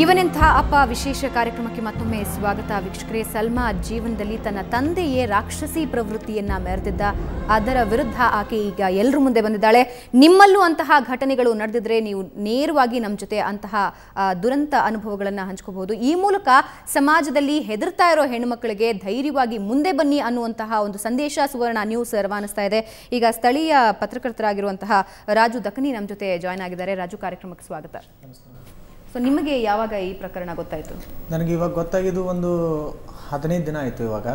ಇವನೆಂಥ ಅಪ್ಪ ವಿಶೇಷ ಕಾರ್ಯಕ್ರಮಕ್ಕೆ ಮತ್ತೊಮ್ಮೆ ಸ್ವಾಗತ ವೀಕ್ಷಕರೇ. ಸಲ್ಮಾ ಜೀವನದಲ್ಲಿ ತನ್ನ ತಂದೆಯೇ ರಾಕ್ಷಸಿ ಪ್ರವೃತ್ತಿಯನ್ನ ಮೆರೆದಿದ್ದ, ಅದರ ವಿರುದ್ಧ ಆಕೆ ಈಗ ಎಲ್ಲರ ಮುಂದೆ ಬಂದಿದ್ದಾಳೆ. ನಿಮ್ಮಲ್ಲೂ ಅಂತಹ ಘಟನೆಗಳು ನಡೆದಿದ್ರೆ ನೀವು ನೇರವಾಗಿ ನಮ್ಮ ಜೊತೆ ಅಂತಹ ದುರಂತ ಅನುಭವಗಳನ್ನು ಹಂಚ್ಕೋಬಹುದು. ಈ ಮೂಲಕ ಸಮಾಜದಲ್ಲಿ ಹೆದರ್ತಾ ಇರೋ ಹೆಣ್ಣುಮಕ್ಕಳಿಗೆ ಧೈರ್ಯವಾಗಿ ಮುಂದೆ ಬನ್ನಿ ಅನ್ನುವಂತಹ ಒಂದು ಸಂದೇಶ ಸುವರ್ಣ ನ್ಯೂಸ್ ರವಾನಿಸ್ತಾ ಇದೆ. ಈಗ ಸ್ಥಳೀಯ ಪತ್ರಕರ್ತರಾಗಿರುವಂತಹ ರಾಜು ದಕನಿ ನಮ್ಮ ಜೊತೆ ಜಾಯ್ನ್ ಆಗಿದ್ದಾರೆ. ರಾಜು, ಕಾರ್ಯಕ್ರಮಕ್ಕೆ ಸ್ವಾಗತ. ಸೊ ನಿಮಗೆ ಯಾವಾಗ ಈ ಪ್ರಕರಣ ಗೊತ್ತಾಯಿತು? ನನಗೆ ಇವಾಗ ಗೊತ್ತಾಗಿದ್ದು ಒಂದು 15 ದಿನ ಆಯಿತು ಇವಾಗ.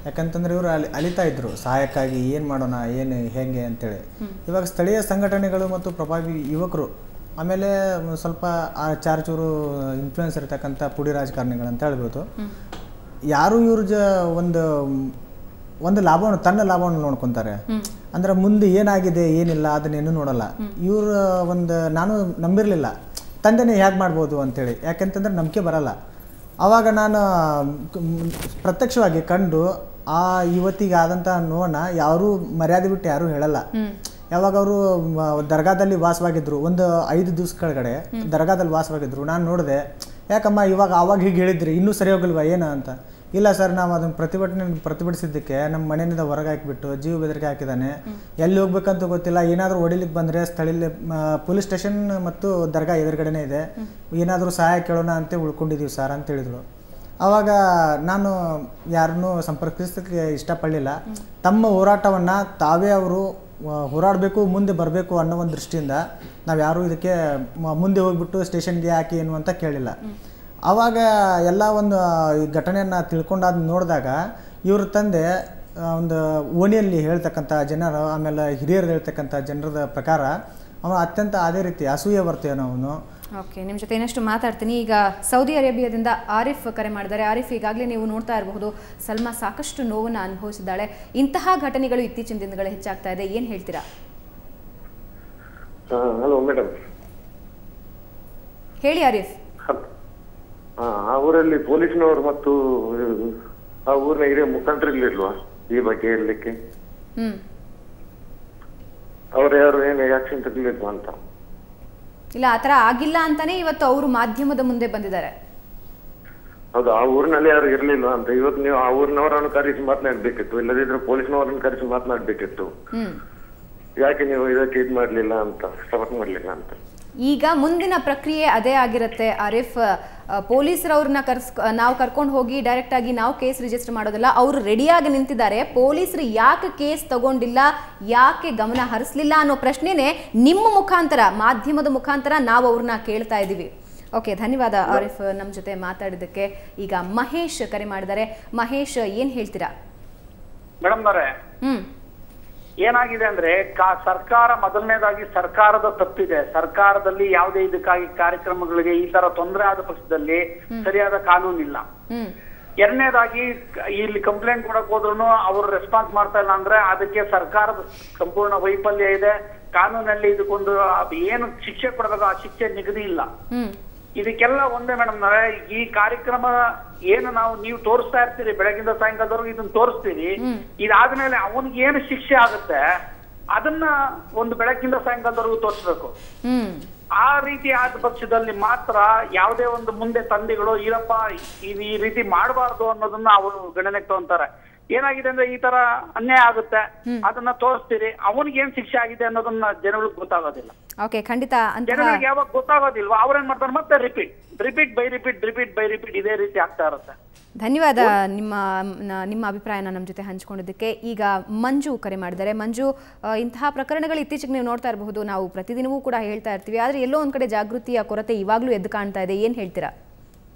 ಯಾಕಂತಂದ್ರೆ ಇವರು ಅಲಿತಾ ಇದ್ರು ಸಹಾಯಕ್ಕಾಗಿ, ಏನು ಮಾಡೋಣ, ಏನು ಹೇಗೆ ಅಂತೇಳಿ. ಇವಾಗ ಸ್ಥಳೀಯ ಸಂಘಟನೆಗಳು ಮತ್ತು ಪ್ರಭಾವಿ ಯುವಕರು, ಆಮೇಲೆ ಸ್ವಲ್ಪ ಚಾರ್ಚೂರು ಇನ್ಫ್ಲೂಯೆನ್ಸ್ ಇರ್ತಕ್ಕಂಥ ಪುಡಿ ರಾಜಕಾರಣಿಗಳು ಅಂತ ಹೇಳ್ಬೋದು, ಯಾರು ಇವ್ರ ಒಂದು ಲಾಭವನ್ನು, ತನ್ನ ಲಾಭವನ್ನು ನೋಡ್ಕೊತಾರೆ. ಅಂದ್ರೆ ಮುಂದೆ ಏನಾಗಿದೆ ಏನಿಲ್ಲ ಅದನ್ನೇನು ನೋಡಲ್ಲ ಇವರು. ನಾನು ನಂಬಿರಲಿಲ್ಲ ತಂದೆನೇ ಹೇಗೆ ಮಾಡ್ಬೋದು ಅಂಥೇಳಿ, ಯಾಕೆಂತಂದ್ರೆ ನಂಬಿಕೆ ಬರಲ್ಲ. ಆವಾಗ ನಾನು ಪ್ರತ್ಯಕ್ಷವಾಗಿ ಕಂಡು ಆ ಯುವತಿಗೆ ಆದಂಥ ನೋವನ್ನ ಯಾರೂ ಮರ್ಯಾದೆ ಬಿಟ್ಟು ಯಾರೂ ಹೇಳಲ್ಲ. ಯಾವಾಗ ಅವರು ದರ್ಗಾದಲ್ಲಿ ವಾಸವಾಗಿದ್ರು, ಒಂದು 5 ದಿವಸ ಕೆಳಗಡೆ ದರ್ಗಾದಲ್ಲಿ ವಾಸವಾಗಿದ್ರು. ನಾನು ನೋಡಿದೆ, ಯಾಕಮ್ಮ ಇವಾಗ ಆವಾಗ ಹೀಗೆ ಹೇಳಿದ್ರಿ, ಇನ್ನೂ ಸರಿ ಹೋಗಲ್ವಾ ಏನು ಅಂತ. ಇಲ್ಲ ಸರ್, ನಾವು ಅದನ್ನು ಪ್ರತಿಭಟಿಸಿದ್ದಕ್ಕೆ ನಮ್ಮ ಮನೆಯಿಂದ ಹೊರಗೆ ಹಾಕಿಬಿಟ್ಟು ಜೀವ ಬೆದರಿಕೆ ಹಾಕಿದ್ದಾನೆ. ಎಲ್ಲಿ ಹೋಗ್ಬೇಕಂತ ಗೊತ್ತಿಲ್ಲ. ಏನಾದರೂ ಹೊಡಿಲಿಕ್ಕೆ ಬಂದರೆ ಸ್ಥಳೀಯ ಪೊಲೀಸ್ ಸ್ಟೇಷನ್ ಮತ್ತು ದರ್ಗಾ ಎದುರುಗಡೆನೇ ಇದೆ, ಏನಾದರೂ ಸಹಾಯ ಕೇಳೋಣ ಅಂತ ಉಳ್ಕೊಂಡಿದ್ದೀವಿ ಸರ್ ಅಂತ ಹೇಳಿದರು. ಆವಾಗ ನಾನು ಯಾರನ್ನೂ ಸಂಪರ್ಕಿಸೋಕ್ಕೆ ಇಷ್ಟಪಡಲಿಲ್ಲ. ತಮ್ಮ ಹೋರಾಟವನ್ನು ತಾವೇ ಅವರು ಹೋರಾಡಬೇಕು, ಮುಂದೆ ಬರಬೇಕು ಅನ್ನೋ ಒಂದು ದೃಷ್ಟಿಯಿಂದ ನಾವು ಯಾರೂ ಇದಕ್ಕೆ ಮುಂದೆ ಹೋಗ್ಬಿಟ್ಟು ಸ್ಟೇಷನ್ಗೆ ಯಾಕೆ ಏನು ಅಂತ ಕೇಳಿಲ್ಲ. ಆವಾಗ ಎಲ್ಲ ಒಂದು ಈ ಘಟನೆಯನ್ನು ತಿಳ್ಕೊಂಡಾದ ನೋಡಿದಾಗ ಇವ್ರ ತಂದೆ ಒಂದು ಓಣಿಯಲ್ಲಿ ಹೇಳ್ತಕ್ಕಂಥ ಜನರು, ಆಮೇಲೆ ಹಿರಿಯರು ಹೇಳ್ತಕ್ಕಂಥ ಜನರದ ಪ್ರಕಾರ ಅವನು ಅತ್ಯಂತ ಅದೇ ರೀತಿ ಅಸೂಯೆ ಬರ್ತೇನೋ ಅವನು. ಓಕೆ, ನಿಮ್ಮ ಜೊತೆ ಇನ್ನಷ್ಟು ಮಾತಾಡ್ತೀನಿ. ಈಗ ಸೌದಿ ಅರೇಬಿಯಾದಿಂದ ಆರಿಫ್ ಕರೆ ಮಾಡಿದ್ದಾರೆ. ಆರಿಫ್, ಈಗಾಗಲೇ ನೀವು ನೋಡ್ತಾ ಇರಬಹುದು, ಸಲ್ಮಾ ಸಾಕಷ್ಟು ನೋವನ್ನು ಅನುಭವಿಸಿದ್ದಾಳೆ. ಇಂತಹ ಘಟನೆಗಳು ಇತ್ತೀಚಿನ ದಿನಗಳು ಹೆಚ್ಚಾಗ್ತಾ ಇದೆ, ಏನು ಹೇಳ್ತೀರಾ? ಹಲೋ ಮೇಡಮ್, ಹೇಳಿ ಆರಿಫ್. ಆ ಊರಲ್ಲಿ ಪೊಲೀಸ್ನವರು ಮತ್ತು ಆ ಊರಿನ ಹಿರಿಯ ಮುಖಂಡರಿರ್ಲಿಲ್ವಾ ಈ ಬಗ್ಗೆ ಹೇಳಲಿಕ್ಕೆ? ಅವ್ರು ಯಾರು ಏನು ಆಕ್ಷನ್ ತಗೊಳ್ಳಿಲ್ವಾ ಅಂತ? ಇಲ್ಲ, ಆತರ ಆಗಿಲ್ಲ ಅಂತಾನೆ ಇವತ್ತು ಅವರು ಮಾಧ್ಯಮದ ಮುಂದೆ ಬಂದಿದ್ದಾರೆ. ಹೌದು, ಆ ಊರಿನಲ್ಲಿ ಯಾರು ಇರ್ಲಿಲ್ವಾ ಅಂತ. ಇವತ್ತು ನೀವು ಆ ಊರಿನವರನ್ನು ಕರೆಸಿ ಮಾತನಾಡ್ಬೇಕಿತ್ತು, ಇಲ್ಲದಿದ್ರೆ ಪೊಲೀಸ್ನವರನ್ನು ಕರೆಸಿ ಮಾತನಾಡ್ಬೇಕಿತ್ತು. ಯಾಕೆ ನೀವು ಇದಕ್ಕೆ ಇದು ಮಾಡ್ಲಿಲ್ಲ ಅಂತ, ಸಪೋರ್ಟ್ ಮಾಡ್ಲಿಲ್ಲ ಅಂತ? ಈಗ ಮುಂದಿನ ಪ್ರಕ್ರಿಯೆ ಅದೇ ಆಗಿರುತ್ತೆ ಆರಿಫ್. ಪೊಲೀಸರವ್ರನ್ನ ನಾವು ಕರ್ಕೊಂಡು ಹೋಗಿ ಡೈರೆಕ್ಟ್ ಆಗಿ ನಾವು ಕೇಸ್ ರಿಜಿಸ್ಟರ್ ಮಾಡೋದಿಲ್ಲ. ಅವರು ರೆಡಿಯಾಗಿ ನಿಂತಿದ್ದಾರೆ. ಪೊಲೀಸರು ಯಾಕೆ ಕೇಸ್ ತಗೊಂಡಿಲ್ಲ, ಯಾಕೆ ಗಮನ ಹರಿಸಲಿಲ್ಲ ಅನ್ನೋ ಪ್ರಶ್ನೆನೇ ನಿಮ್ಮ ಮುಖಾಂತರ, ಮಾಧ್ಯಮದ ಮುಖಾಂತರ ನಾವು ಅವ್ರನ್ನ ಕೇಳ್ತಾ ಇದ್ದೀವಿ. ಓಕೆ, ಧನ್ಯವಾದ ಆರಿಫ್ ನಮ್ಮ ಜೊತೆ ಮಾತಾಡಿದ್ದಕ್ಕೆ. ಈಗ ಮಹೇಶ್ ಕರೆ ಮಾಡಿದ್ದಾರೆ. ಮಹೇಶ್, ಏನ್ ಹೇಳ್ತೀರಾ? ಮೇಡಮ್ ಅವರೇ, ಏನಾಗಿದೆ ಅಂದ್ರೆ ಸರ್ಕಾರ, ಮೊದಲನೇದಾಗಿ ಸರ್ಕಾರದ ತಪ್ಪಿದೆ. ಸರ್ಕಾರದಲ್ಲಿ ಯಾವುದೇ ಇದಕ್ಕಾಗಿ ಕಾರ್ಯಕ್ರಮಗಳಿಗೆ ಈ ತರ ತೊಂದರೆ ಆದ ಪಕ್ಷದಲ್ಲಿ ಸರಿಯಾದ ಕಾನೂನಿಲ್ಲ. ಎರಡನೇದಾಗಿ ಇಲ್ಲಿ ಕಂಪ್ಲೇಂಟ್ ಕೊಡಕ್ ಹೋದ್ರು ಅವರು ರೆಸ್ಪಾನ್ಸ್ ಮಾಡ್ತಾ ಇಲ್ಲ ಅಂದ್ರೆ ಅದಕ್ಕೆ ಸರ್ಕಾರದ ಸಂಪೂರ್ಣ ವೈಫಲ್ಯ ಇದೆ. ಕಾನೂನಲ್ಲಿ ಇದಕ್ಕೊಂದು ಏನು ಶಿಕ್ಷೆ ಕೊಡಬೇಕು ಆ ಶಿಕ್ಷೆ ನಿಗದಿ ಇಲ್ಲ. ಇದಕ್ಕೆಲ್ಲ ಒಂದೇ ಮೇಡಮ್, ಈ ಕಾರ್ಯಕ್ರಮ ಏನು ನೀವು ತೋರಿಸ್ತಾ ಇರ್ತೀರಿ ಬೆಳಗಿಂದ ಸಾಯಂಕಾಲದವರೆಗೂ ಇದನ್ನ ತೋರಿಸ್ತೀರಿ. ಇದಾದ್ಮೇಲೆ ಅವನಿಗೆ ಏನು ಶಿಕ್ಷೆ ಆಗುತ್ತೆ ಅದನ್ನ ಒಂದು ಬೆಳಗಿಂದ ಸಾಯಂಕಾಲದವರೆಗೂ ತೋರಿಸ್ಬೇಕು. ಆ ರೀತಿ ಆದ ಪಕ್ಷದಲ್ಲಿ ಮಾತ್ರ ಯಾವುದೇ ಒಂದು ಮುಂದೆ ತಂದೆಗಳು ಇರಪ್ಪ ಈ ರೀತಿ ಮಾಡಬಾರ್ದು ಅನ್ನೋದನ್ನ ಅವರು ಗಣನೆಗೆ ತಗೊಂತಾರೆ. ಏನಾಗಿದೆ ಅಂದ್ರೆ ಈ ತರ ಅನ್ಯಾಯ ಆಗುತ್ತೆ, ಅದನ್ನ ತೋರಿಸ್ತೀರಿ, ಅವನಿಗೆ ಏನ್ ಶಿಕ್ಷೆ ಆಗಿದೆ ಅನ್ನೋದನ್ನ ಜನಗಳಿಗೆ ಗೊತ್ತಾಗೋದಿಲ್ಲ. ಓಕೆ, ಖಂಡಿತ ಜನಗಳಿಗೆ ಯಾವಾಗ ಗೊತ್ತಾಗೋದಿಲ್ವಾ ಅವ್ರೇನ್ ಮಾಡ್ತಾರೆ, ಮತ್ತೆ ರಿಪೀಟ್ ಬೈ ರಿಪೀಟ್ ಇದೇ ರೀತಿ ಆಗ್ತಾ ಇರುತ್ತೆ. ಧನ್ಯವಾದ ನಿಮ್ಮ ಅಭಿಪ್ರಾಯನ ನಮ್ಮ ಜೊತೆ ಹಂಚ್ಕೊಂಡಿದ್ದಕ್ಕೆ. ಈಗ ಮಂಜು ಕರೆ ಮಾಡಿದ್ದಾರೆ. ಮಂಜು, ಇಂತಹ ಪ್ರಕರಣಗಳು ಇತ್ತೀಚೆಗೆ ನೀವು ನೋಡ್ತಾ ಇರಬಹುದು, ನಾವು ಪ್ರತಿದಿನವೂ ಕೂಡ ಹೇಳ್ತಾ ಇರ್ತೀವಿ, ಆದ್ರೆ ಎಲ್ಲೋ ಒಂದ್ ಕಡೆ ಜಾಗೃತಿಯ ಕೊರತೆ ಇವಾಗ್ಲೂ ಎದ್ದು ಕಾಣ್ತಾ ಇದೆ. ಏನ್ ಹೇಳ್ತೀರಾ?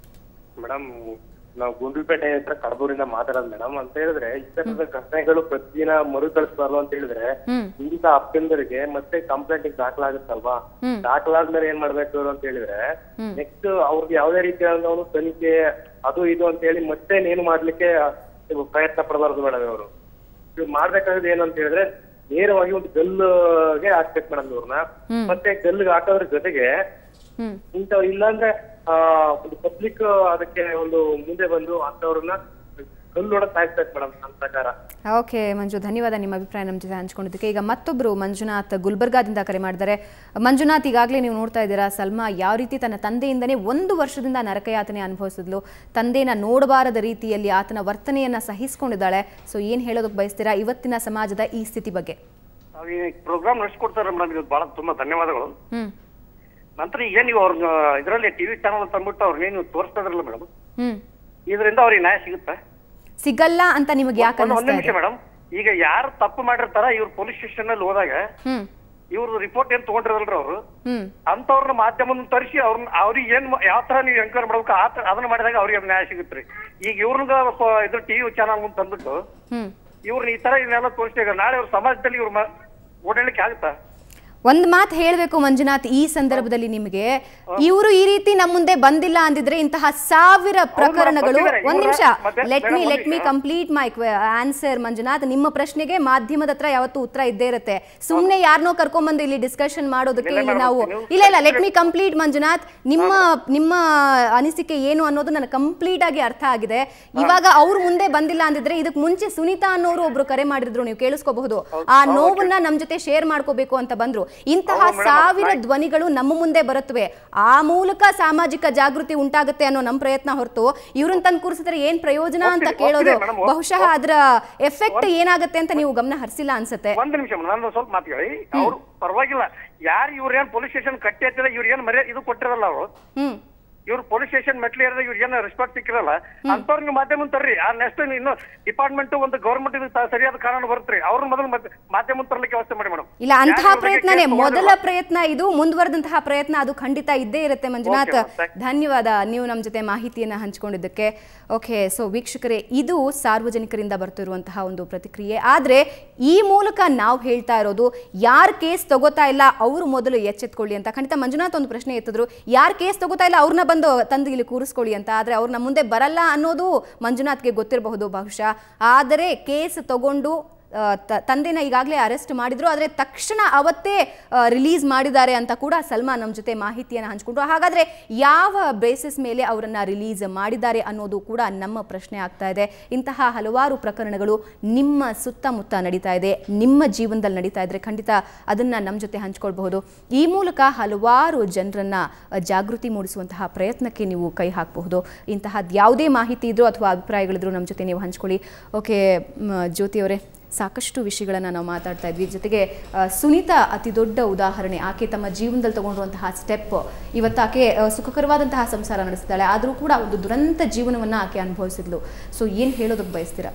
ಮೇಡಮ್, ನಾವು ಗುಂಡ್ಲುಪೇಟೆ ಹತ್ರ ಕಡಬೂರಿಂದ ಮಾತಾಡೋದು ಮೇಡಮ್. ಅಂತ ಹೇಳಿದ್ರೆ ಈ ತರದ ಘಟನೆಗಳು ಪ್ರತಿದಿನ ಮರುಕಳಿಸಬಾರ್ದು ಅಂತ ಹೇಳಿದ್ರೆ ಇಂಥ ಅಪ್ಪಂದರಿಗೆ ಮತ್ತೆ ಕಂಪ್ಲೇಂಟ್ ದಾಖಲಾಗುತ್ತಲ್ವಾ, ದಾಖಲಾದ್ಮೇಲೆ ಏನ್ ಮಾಡ್ಬೇಕು ಅಂತ ಹೇಳಿದ್ರೆ ನೆಕ್ಸ್ಟ್ ಅವ್ರಿಗೆ ಯಾವ್ದೇ ರೀತಿಯಾದ ಅವನು ತನಿಖೆ ಅದು ಇದು ಅಂತ ಹೇಳಿ ಮತ್ತೆ ಏನು ಮಾಡ್ಲಿಕ್ಕೆ ಪ್ರಯತ್ನ ಪಡಬಾರ್ದು ಮೇಡಮ್. ಅವರು ಮಾಡ್ಬೇಕಾದ್ರೆ ಏನು ಅಂತ ಹೇಳಿದ್ರೆ ನೇರವಾಗಿ ಒಂದು ಗಲ್ಗೆ ಹಾಕ್ಬೇಕು ಮೇಡಮ್ ಇವ್ರನ್ನ. ಮತ್ತೆ ಗಲ್ಗೆ ಹಾಕೋದ್ರ ಜೊತೆಗೆ ಇಲ್ಲಾಂದ್ರೆ ಒಂದು ಪಬ್ಲಿಕ್ ಅದಕ್ಕೆ ಒಂದು ಮುಂದೆ ಬಂದು ಅಂತವ್ರನ್ನ ಕಲ್ಲು ಹೊಡೆದು ಸಾಯಿಸ್ಬೇಕು ಮೇಡಮ್ ನನ್ನ ಪ್ರಕಾರ. ಓಕೆ ಮಂಜು, ಧನ್ಯವಾದ ನಿಮ್ಮ ಅಭಿಪ್ರಾಯ ನಮ್ಮ ಜೊತೆ ಹಂಚ್ಕೊಂಡಿದ್ದಕ್ಕೆ. ಈಗ ಮತ್ತೊಬ್ಬರು ಮಂಜುನಾಥ್ ಗುಲ್ಬರ್ಗಾದಿಂದ ಕರೆ ಮಾಡಿದ್ದಾರೆ. ಮಂಜುನಾಥ್, ಈಗಾಗಲೇ ನೀವು ನೋಡ್ತಾ ಇದ್ದೀರಾ ಸಲ್ಮಾ ಯಾವ ರೀತಿ ತನ್ನ ತಂದೆಯಿಂದನೇ 1 ವರ್ಷದಿಂದ ನರಕಯಾತನೆ ಅನುಭವಿಸಿದ್ಲು. ತಂದೆನ ನೋಡಬಾರದ ರೀತಿಯಲ್ಲಿ ಆತನ ವರ್ತನೆಯನ್ನ ಸಹಿಸಿಕೊಂಡಿದ್ದಾಳೆ. ಸೊ ಏನ್ ಹೇಳೋದಕ್ಕೆ ಬಯಸ್ತೀರಾ ಇವತ್ತಿನ ಸಮಾಜದ ಈ ಸ್ಥಿತಿ ಬಗ್ಗೆ? ಪ್ರೋಗ್ರಾಮ್ ನಡೆಸ್ಕೊಡ್ತಾರೆ ಮೇಡಮ್, ಇದು ಬಹಳ ತುಂಬಾ ಧನ್ಯವಾದಗಳು. ನಂತರ ಈಗ ನೀವು ಅವ್ರ ಇದರಲ್ಲಿ ಟಿವಿ ಚಾನಲ್ ಅಂತ ಅಂದ್ಬಿಟ್ಟು ಅವ್ರನ್ನೇನು ತೋರಿಸ್ತಾ ಇದ್ರಲ್ಲ ಮೇಡಮ್, ಇದರಿಂದ ಅವ್ರಿಗೆ ನ್ಯಾಯ ಸಿಗುತ್ತಾ? ಸಿಗಲ್ಲ ಅಂತ ನಿಮಗೆ ಯಾಕೆ ಒಂದು ನಿಮಿಷ ಮೇಡಮ್, ಈಗ ಯಾರು ತಪ್ಪು ಮಾಡಿರ್ತಾರ ಇವ್ರು ಪೊಲೀಸ್ ಸ್ಟೇಷನ್ ಅಲ್ಲಿ ಹೋದಾಗ ಇವ್ರ ರಿಪೋರ್ಟ್ ಏನ್ ತಗೊಂಡಿರಲ್ರಿ ಅವರು, ಅಂತವ್ರನ್ನ ಮಾಧ್ಯಮ ತರಿಸಿ ಅವ್ರಿಗೆ ಏನ್ ಯಾವ ತರ ನೀವು ಎಂಕ್ವೈರಿ ಮಾಡ್ಬೇಕು ಅದನ್ನ ಮಾಡಿದಾಗ ಅವ್ರಿಗೆ ನ್ಯಾಯ ಸಿಗುತ್ತ್ರಿ. ಈಗ ಇವ್ರನ್ನ ಇದ್ರ ಟಿವಿ ಚಾನಲ್ ಮುಂದೆ ತಂದ್ಬಿಟ್ಟು ಇವ್ರನ್ನ ಈ ತರ ಇದನ್ನೆಲ್ಲ ತೋರಿಸಿದಾಗ ನಾಳೆ ಅವ್ರ ಸಮಾಜದಲ್ಲಿ ಇವ್ರ ಓಡಾಡ್ಲಿಕ್ಕೆ ಆಗುತ್ತಾ? ಒಂದು ಮಾತು ಹೇಳಬೇಕು ಮಂಜುನಾಥ್, ಈ ಸಂದರ್ಭದಲ್ಲಿ ನಿಮಗೆ ಇವರು ಈ ರೀತಿ ನಮ್ಮ ಮುಂದೆ ಬಂದಿಲ್ಲ ಅಂದಿದ್ರೆ ಇಂತಹ 1000 ಪ್ರಕರಣಗಳು. ಒಂದ್ ನಿಮಿಷ, let me complete my answer. Manjunath, ನಿಮ್ಮ ಪ್ರಶ್ನೆಗೆ ಮಾಧ್ಯಮದ ಹತ್ರ ಯಾವತ್ತೂ ಉತ್ತರ ಇದ್ದೇ ಇರುತ್ತೆ. ಸುಮ್ನೆ ಯಾರನ್ನೋ ಕರ್ಕೊಂಡ್ಬಂದು ಇಲ್ಲಿ ಡಿಸ್ಕಷನ್ ಮಾಡೋದಕ್ಕೆ ಇಲ್ಲಿ ನಾವು ಇಲ್ಲ. Let me complete Manjunath. ನಿಮ್ಮ ಅನಿಸಿಕೆ ಏನು ಅನ್ನೋದು ನನಗೆ ಕಂಪ್ಲೀಟ್ ಆಗಿ ಅರ್ಥ ಆಗಿದೆ. ಇವಾಗ ಅವ್ರು ಮುಂದೆ ಬಂದಿಲ್ಲ ಅಂದಿದ್ರೆ ಇದಕ್ಕೆ ಮುಂಚೆ ಸುನೀತಾ ಅನ್ನೋರು ಒಬ್ರು ಕರೆ ಮಾಡಿದ್ರು, ನೀವು ಕೇಳಿಸ್ಕೋಬಹುದು. ಆ ನೋವನ್ನ ನಮ್ ಜೊತೆ ಶೇರ್ ಮಾಡ್ಕೋಬೇಕು ಅಂತ ಬಂದ್ರು. ಇಂತಹ 1000 ಧ್ವನಿಗಳು ನಮ್ಮ ಮುಂದೆ ಬರುತ್ತವೆ. ಆ ಮೂಲಕ ಸಾಮಾಜಿಕ ಜಾಗೃತಿ ಉಂಟಾಗುತ್ತೆ ಅನ್ನೋ ನಮ್ಮ ಪ್ರಯತ್ನ ಹೊರತು ಇವ್ರನ್ನ ತಂದು ಕೂರಿಸಿದ್ರೆ ಏನ್ ಪ್ರಯೋಜನ ಅಂತ ಕೇಳೋದು ಬಹುಶಃ ಅದರ ಎಫೆಕ್ಟ್ ಏನಾಗುತ್ತೆ ಅಂತ ನೀವು ಗಮನ ಹರಿಸಿಲ್ಲ ಅನ್ಸುತ್ತೆ. ಒಂದ್ ನಿಮಿಷ ನಾನು ಸ್ವಲ್ಪ ಮಾತುಗಳು. ಅವ್ರು ಪರವಾಗಿಲ್ಲ, ಯಾರು ಇವ್ರೇನ್ ಪೊಲೀಸ್ ಸ್ಟೇಷನ್ ಕಟ್ಟಿ ಹತ್ತಿರ ಇವ್ರ ಏನ್ ಮರ್ಯಾದೆ ಇದು ಕೊಟ್ಟಿರಲ್ಲ ಅವರು, ಇವ್ರು ಪೊಲೀಸ್ ಸ್ಟೇಷನ್ ಮೆಟ್ಲಿ ಇರೋದ ಇವ್ರಿಗೆ ಏನು ರೆಸ್ಪೆಕ್ಟ್ ಸಿಕ್ಕಿರಲ್ಲ ಅಂತವ್ರ ನೀವು ಮಾಧ್ಯಮ ತರ್ರಿ. ಆ ನೆಕ್ಸ್ಟ್ ಇನ್ನು ಡಿಪಾರ್ಟ್ಮೆಂಟ್ ಒಂದು ಗವರ್ಮೆಂಟ್ ಸರಿಯಾದ ಕಾರಣ ಬರುತ್ತೆ, ಅವ್ರ ಮೊದಲು ಮಾಧ್ಯಮ ತರಲಿಕ್ಕೆ ವ್ಯವಸ್ಥೆ ಮಾಡಿ ಮೇಡಮ್. ಇಲ್ಲ, ಅಂತಹ ಪ್ರಯತ್ನನೇ ಮೊದಲ ಪ್ರಯತ್ನ. ಇದು ಮುಂದುವರೆದಂತಹ ಪ್ರಯತ್ನ ಅದು ಖಂಡಿತ ಇದ್ದೇ ಇರುತ್ತೆ. ಮಂಜುನಾಥ್, ಧನ್ಯವಾದ ನೀವು ನಮ್ಮ ಜೊತೆ ಮಾಹಿತಿಯನ್ನ ಹಂಚಿಕೊಂಡಿದ್ದಕ್ಕೆ. ಓಕೆ, ಸೊ ವೀಕ್ಷಕರೇ, ಇದು ಸಾರ್ವಜನಿಕರಿಂದ ಬರ್ತಿರುವಂತಹ ಒಂದು ಪ್ರತಿಕ್ರಿಯೆ. ಆದ್ರೆ ಈ ಮೂಲಕ ನಾವು ಹೇಳ್ತಾ ಇರೋದು, ಯಾರು ಕೇಸ್ ತಗೋತಾ ಇಲ್ಲ ಅವರು ಮೊದಲು ಎಚ್ಚೆತ್ಕೊಳ್ಳಿ ಅಂತ. ಖಂಡಿತ ಮಂಜುನಾಥ್ ಒಂದು ಪ್ರಶ್ನೆ ಎತ್ತಿದ್ರು, ಯಾರು ಕೇಸ್ ತಗೋತಾ ಇಲ್ಲ ಅವ್ರನ್ನ ಬಂದು ತಂದು ಇಲ್ಲಿ ಕೂರಿಸ್ಕೊಳ್ಳಿ ಅಂತ. ಆದ್ರೆ ಅವ್ರನ್ನ ಮುಂದೆ ಬರಲ್ಲ ಅನ್ನೋದು ಮಂಜುನಾಥ್ಗೆ ಗೊತ್ತಿರಬಹುದು ಬಹುಶಃ. ಆದರೆ ಕೇಸ್ ತಗೊಂಡು ತಂದೆನ ಈಗಾಗಲೇ ಅರೆಸ್ಟ್ ಮಾಡಿದ್ರು, ಆದರೆ ತಕ್ಷಣ ಅವತ್ತೇ ರಿಲೀಸ್ ಮಾಡಿದ್ದಾರೆ ಅಂತ ಕೂಡ ಸಲ್ಮಾ ನಮ್ಮ ಜೊತೆ ಮಾಹಿತಿಯನ್ನು ಹಂಚಿಕೊಂಡ್ರು. ಹಾಗಾದ್ರೆ ಯಾವ ಬೇಸಿಸ್ ಮೇಲೆ ಅವರನ್ನ ರಿಲೀಸ್ ಮಾಡಿದ್ದಾರೆ ಅನ್ನೋದು ಕೂಡ ನಮ್ಮ ಪ್ರಶ್ನೆ ಆಗ್ತಾ ಇದೆ. ಇಂತಹ ಹಲವಾರು ಪ್ರಕರಣಗಳು ನಿಮ್ಮ ಸುತ್ತಮುತ್ತ ನಡೀತಾ ಇದೆ, ನಿಮ್ಮ ಜೀವನದಲ್ಲಿ ನಡೀತಾ ಇದ್ರೆ ಖಂಡಿತ ಅದನ್ನ ನಮ್ಮ ಜೊತೆ ಹಂಚ್ಕೊಳ್ಬಹುದು. ಈ ಮೂಲಕ ಹಲವಾರು ಜನರನ್ನ ಜಾಗೃತಿ ಮೂಡಿಸುವಂತಹ ಪ್ರಯತ್ನಕ್ಕೆ ನೀವು ಕೈ ಹಾಕಬಹುದು. ಇಂತಹ ಯಾವುದೇ ಮಾಹಿತಿ ಇದ್ರೂ ಅಥವಾ ಅಭಿಪ್ರಾಯಗಳಿದ್ರು ನಮ್ಮ ಜೊತೆ ನೀವು ಹಂಚ್ಕೊಳ್ಳಿ. ಓಕೆ ಜ್ಯೋತಿ ಅವರೇ, ಸಾಕಷ್ಟು ವಿಷಯಗಳನ್ನು ನಾವು ಮಾತಾಡ್ತಾ ಇದ್ವಿ. ಜೊತೆಗೆ ಸುನೀತಾ ಅತಿ ದೊಡ್ಡ ಉದಾಹರಣೆ. ಆಕೆ ತಮ್ಮ ಜೀವನದಲ್ಲಿ ತಗೊಂಡಿರುವಂತಹ ಸ್ಟೆಪ್, ಇವತ್ತು ಆಕೆ ಸುಖಕರವಾದಂತಹ ಸಂಸಾರ ನಡೆಸಿದ್ದಾಳೆ, ಆದರೂ ಕೂಡ ಒಂದು ದುರಂತ ಜೀವನವನ್ನು ಆಕೆ ಅನುಭವಿಸಿದ್ಲು. ಸೊ ಏನು ಹೇಳೋದಕ್ಕೆ ಬಯಸ್ತೀರಾ?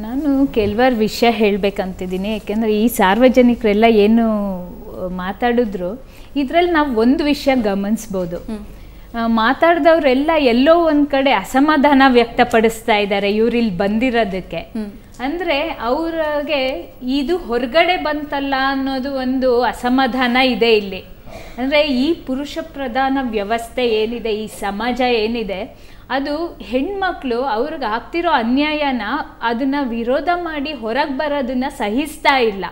ನಾನು ಕೆಲವಾರು ವಿಷಯ ಹೇಳಬೇಕಂತಿದ್ದೀನಿ. ಯಾಕೆಂದರೆ ಈ ಸಾರ್ವಜನಿಕರೆಲ್ಲ ಏನು ಮಾತಾಡಿದ್ರು ಇದರಲ್ಲಿ ನಾವು ಒಂದು ವಿಷಯ ಗಮನಿಸ್ಬೋದು. ಮಾತಾಡಿದವರೆಲ್ಲ ಎಲ್ಲೋ ಒಂದು ಕಡೆ ಅಸಮಾಧಾನ ವ್ಯಕ್ತಪಡಿಸ್ತಾ ಇದ್ದಾರೆ ಇವ್ರಿಲ್ಲಿ ಬಂದಿರೋದಕ್ಕೆ. ಅಂದರೆ ಅವ್ರಿಗೆ ಇದು ಹೊರಗಡೆ ಬಂತಲ್ಲ ಅನ್ನೋದು ಒಂದು ಅಸಮಾಧಾನ ಇದೆ ಇಲ್ಲಿ. ಅಂದರೆ ಈ ಪುರುಷ ಪ್ರಧಾನ ವ್ಯವಸ್ಥೆ ಏನಿದೆ, ಈ ಸಮಾಜ ಏನಿದೆ, ಅದು ಹೆಣ್ಮಕ್ಳು ಅವ್ರಿಗೆ ಆಗ್ತಿರೋ ಅನ್ಯಾಯನ ಅದನ್ನ ವಿರೋಧ ಮಾಡಿ ಹೊರಗೆ ಬರೋದನ್ನ ಸಹಿಸ್ತಾ ಇಲ್ಲ.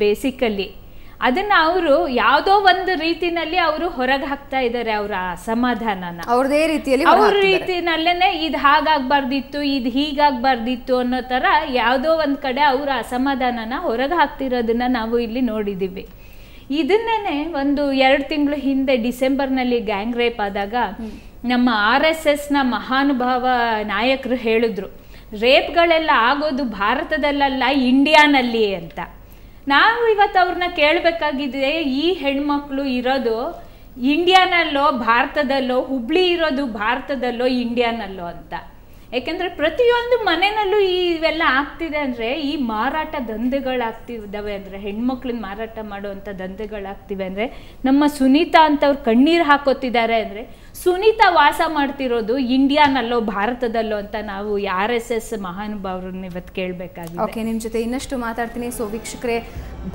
ಬೇಸಿಕಲಿ ಅದನ್ನ ಅವರು ಯಾವುದೋ ಒಂದು ರೀತಿನಲ್ಲಿ ಅವರು ಹೊರಗೆ ಹಾಕ್ತಾ ಇದ್ದಾರೆ ಅವರ ಅಸಮಾಧಾನನ. ಅವ್ರದೇ ರೀತಿಯಲ್ಲಿ ಅವ್ರ ರೀತಿನಲ್ಲೇನೆ ಇದು ಹಾಗಾಗ್ಬಾರ್ದಿತ್ತು, ಇದು ಹೀಗಾಗ್ಬಾರ್ದಿತ್ತು ಅನ್ನೋ ತರ ಯಾವುದೋ ಒಂದ್ ಕಡೆ ಅವರ ಅಸಮಾಧಾನನ ಹೊರಗೆ ಹಾಕ್ತಿರೋದನ್ನ ನಾವು ಇಲ್ಲಿ ನೋಡಿದೀವಿ. ಇದನ್ನೇನೆ ಒಂದು 2 ತಿಂಗಳು ಹಿಂದೆ ಡಿಸೆಂಬರ್ನಲ್ಲಿ ಗ್ಯಾಂಗ್ ರೇಪ್ ಆದಾಗ ನಮ್ಮ RSSನ ಮಹಾನುಭಾವ ನಾಯಕರು ಹೇಳಿದ್ರು, ರೇಪ್ಗಳೆಲ್ಲ ಆಗೋದು ಭಾರತದಲ್ಲ ಇಂಡಿಯಾನಲ್ಲಿ ಅಂತ. ನಾವು ಇವತ್ತು ಅವ್ರನ್ನ ಕೇಳಬೇಕಾಗಿದೆ, ಈ ಹೆಣ್ಮಕ್ಳು ಇರೋದು ಇಂಡಿಯಾನಲ್ಲೋ ಭಾರತದಲ್ಲೋ, ಹುಬ್ಳಿ ಇರೋದು ಭಾರತದಲ್ಲೋ ಇಂಡಿಯಾನಲ್ಲೋ ಅಂತ. ಯಾಕೆಂದರೆ ಪ್ರತಿಯೊಂದು ಮನೆಯಲ್ಲೂ ಇವೆಲ್ಲ ಆಗ್ತಿದೆ. ಅಂದರೆ ಈ ಮಾರಾಟ ದಂಧೆಗಳಾಗ್ತಿದ್ದಾವೆ, ಅಂದರೆ ಹೆಣ್ಮಕ್ಳನ್ನ ಮಾರಾಟ ಮಾಡುವಂಥ ದಂಧೆಗಳಾಗ್ತಿವೆ. ಅಂದರೆ ನಮ್ಮ ಸುನೀತಾ ಅಂತವ್ರು ಕಣ್ಣೀರು ಹಾಕೋತಿದ್ದಾರೆ. ಅಂದರೆ ಸುನೀತಾ ವಾಸ ಮಾಡ್ತಿರೋದು ಇಂಡಿಯಾನಲ್ಲೋ ಭಾರತದಲ್ಲೋ ಅಂತ ನಾವು RSS ಮಹಾನುಭಾವರನ್ನ ಇವತ್ತು ಕೇಳಬೇಕಾಗಿದೆ. ಓಕೆ, ನಿಮ್ಮ ಜೊತೆ ಇನ್ನಷ್ಟು ಮಾತಾಡ್ತೀನಿ. ಸೊ ವೀಕ್ಷಕರೇ,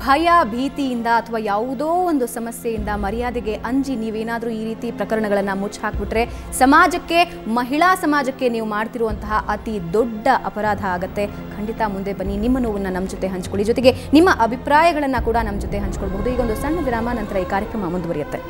ಭಯ ಭೀತಿಯಿಂದ ಅಥವಾ ಯಾವುದೋ ಒಂದು ಸಮಸ್ಯೆಯಿಂದ ಮರ್ಯಾದೆಗೆ ಅಂಜಿ ನೀವೇನಾದರೂ ಈ ರೀತಿ ಪ್ರಕರಣಗಳನ್ನು ಮುಚ್ಚಿ ಹಾಕ್ಬಿಟ್ರೆ ಸಮಾಜಕ್ಕೆ, ಮಹಿಳಾ ಸಮಾಜಕ್ಕೆ ನೀವು ಮಾಡ್ತಿರುವಂತಹ ಅತಿ ದೊಡ್ಡ ಅಪರಾಧ ಆಗುತ್ತೆ. ಖಂಡಿತ ಮುಂದೆ ಬನ್ನಿ, ನಿಮ್ಮ ನೋವನ್ನು ನಮ್ಮ ಜೊತೆ ಹಂಚ್ಕೊಳ್ಳಿ. ಜೊತೆಗೆ ನಿಮ್ಮ ಅಭಿಪ್ರಾಯಗಳನ್ನು ಕೂಡ ನಮ್ಮ ಜೊತೆ ಹಂಚ್ಕೊಳ್ಬಹುದು. ಈಗ ಒಂದು ಸಣ್ಣ ವಿರಾಮ, ನಂತರ ಈ ಕಾರ್ಯಕ್ರಮ ಮುಂದುವರಿಯುತ್ತೆ.